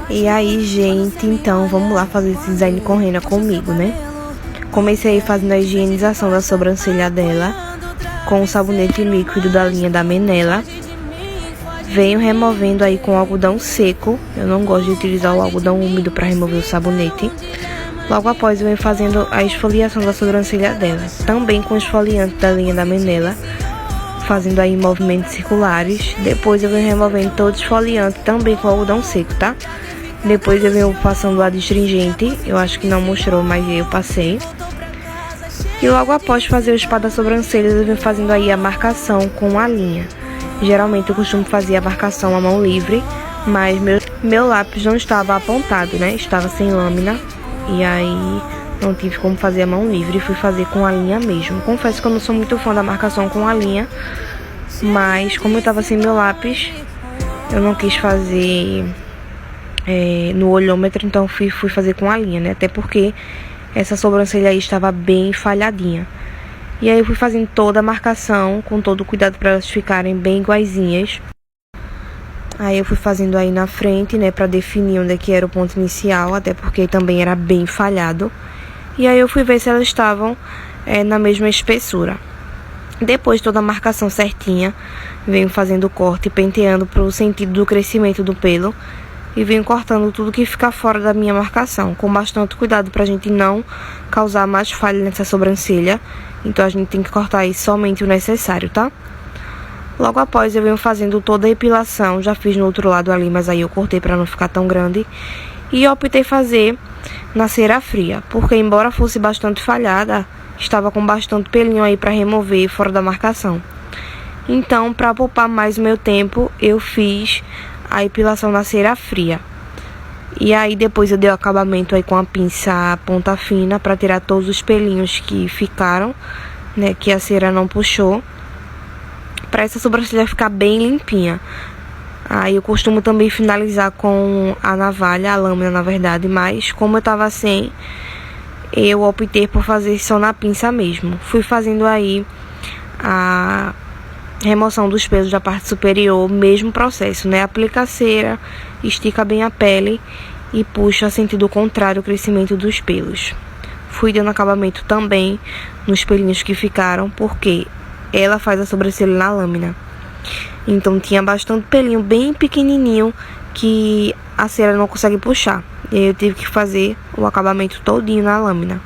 E aí, gente, então vamos lá fazer esse design com rena comigo, né? Comecei fazendo a higienização da sobrancelha dela com o sabonete líquido da linha da Menela. Venho removendo aí com algodão seco. Eu não gosto de utilizar o algodão úmido para remover o sabonete. Logo após eu venho fazendo a esfoliação da sobrancelha dela, também com esfoliante da linha da Menela, fazendo aí movimentos circulares. Depois eu venho removendo todo o esfoliante também com algodão seco, tá? Depois eu venho passando o adstringente, eu acho que não mostrou, mas eu passei. E logo após fazer o spa das sobrancelhas, eu venho fazendo aí a marcação com a linha. Geralmente eu costumo fazer a marcação à mão livre, mas meu lápis não estava apontado, né? Estava sem lâmina, e aí não tive como fazer a mão livre, fui fazer com a linha mesmo. Confesso que eu não sou muito fã da marcação com a linha, mas como eu estava sem meu lápis, eu não quis fazer no olhômetro, então fui fazer com a linha, né? Até porque essa sobrancelha aí estava bem falhadinha. E aí eu fui fazendo toda a marcação, com todo o cuidado para elas ficarem bem iguaizinhas. Aí eu fui fazendo aí na frente, né, para definir onde é que era o ponto inicial, até porque também era bem falhado. E aí eu fui ver se elas estavam na mesma espessura. Depois de toda a marcação certinha, venho fazendo o corte, penteando para o sentido do crescimento do pelo. E venho cortando tudo que fica fora da minha marcação, com bastante cuidado pra gente não causar mais falha nessa sobrancelha. Então a gente tem que cortar aí somente o necessário, tá? Logo após eu venho fazendo toda a epilação, já fiz no outro lado ali, mas aí eu cortei pra não ficar tão grande. E eu optei fazer na cera fria, porque embora fosse bastante falhada, estava com bastante pelinho aí pra remover fora da marcação. Então, pra poupar mais o meu tempo, eu fiz a epilação na cera fria. E aí depois eu dei o acabamento aí com a pinça ponta fina para tirar todos os pelinhos que ficaram, né, que a cera não puxou, para essa sobrancelha ficar bem limpinha. Aí eu costumo também finalizar com a navalha, a lâmina na verdade, mas como eu tava sem, eu optei por fazer só na pinça mesmo. Fui fazendo aí a remoção dos pelos da parte superior, mesmo processo, né? Aplica a cera, estica bem a pele e puxa sentido contrário o crescimento dos pelos. Fui dando acabamento também nos pelinhos que ficaram, porque ela faz a sobrancelha na lâmina. Então tinha bastante pelinho bem pequenininho que a cera não consegue puxar. E aí eu tive que fazer o acabamento todinho na lâmina.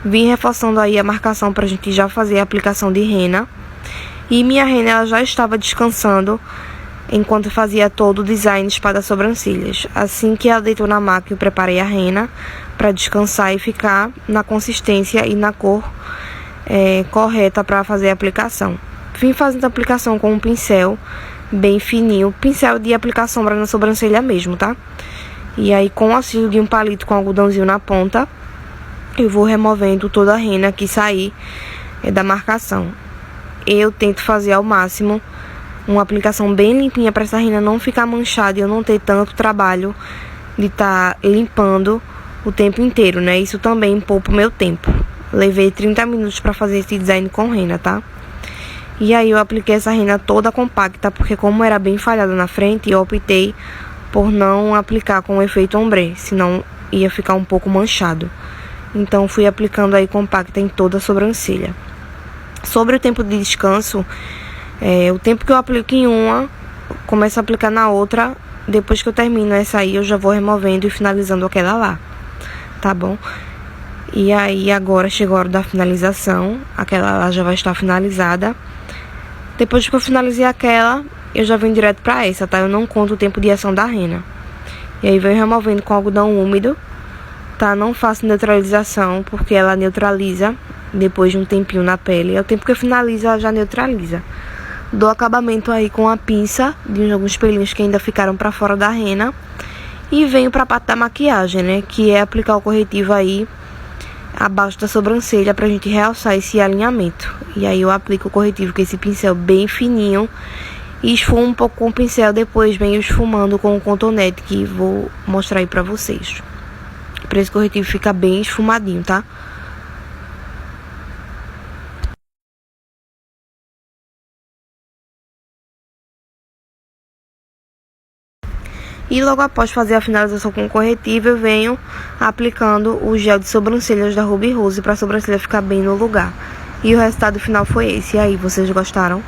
Vim reforçando aí a marcação pra gente já fazer a aplicação de rena. E minha rena ela já estava descansando enquanto fazia todo o design spa das sobrancelhas. Assim que ela deitou na máquina, eu preparei a rena para descansar e ficar na consistência e na cor correta para fazer a aplicação. Vim fazendo a aplicação com um pincel bem fininho, pincel de aplicar sombra na sobrancelha mesmo, tá? E aí com o auxílio de um palito com algodãozinho na ponta, eu vou removendo toda a rena que sair da marcação. Eu tento fazer ao máximo uma aplicação bem limpinha para essa rena não ficar manchada e eu não ter tanto trabalho de estar limpando o tempo inteiro, né? Isso também poupa o meu tempo. Levei 30 minutos para fazer esse design com rena, tá? E aí eu apliquei essa rena toda compacta, porque como era bem falhada na frente, eu optei por não aplicar com o efeito ombre, senão ia ficar um pouco manchado. Então fui aplicando aí compacta em toda a sobrancelha. Sobre o tempo de descanso, o tempo que eu aplico em uma, começo a aplicar na outra. Depois que eu termino essa aí, eu já vou removendo e finalizando aquela lá, tá bom? E aí agora chegou a hora da finalização, aquela lá já vai estar finalizada. Depois que eu finalizei aquela, eu já venho direto pra essa, tá? Eu não conto o tempo de ação da rena. E aí venho removendo com algodão úmido, tá? Não faço neutralização, porque ela neutraliza depois de um tempinho na pele. É o tempo que eu finalizo, ela já neutraliza. Dou acabamento aí com a pinça de alguns pelinhos que ainda ficaram pra fora da rena. E venho pra parte da maquiagem, né? Que é aplicar o corretivo aí abaixo da sobrancelha pra gente realçar esse alinhamento. E aí eu aplico o corretivo com esse pincel bem fininho e esfumo um pouco com o pincel. Depois venho esfumando com o cotonete, que vou mostrar aí pra vocês. Pra esse corretivo ficar bem esfumadinho, tá? E logo após fazer a finalização com corretivo, eu venho aplicando o gel de sobrancelhas da Ruby Rose para a sobrancelha ficar bem no lugar. E o resultado final foi esse. E aí, vocês gostaram?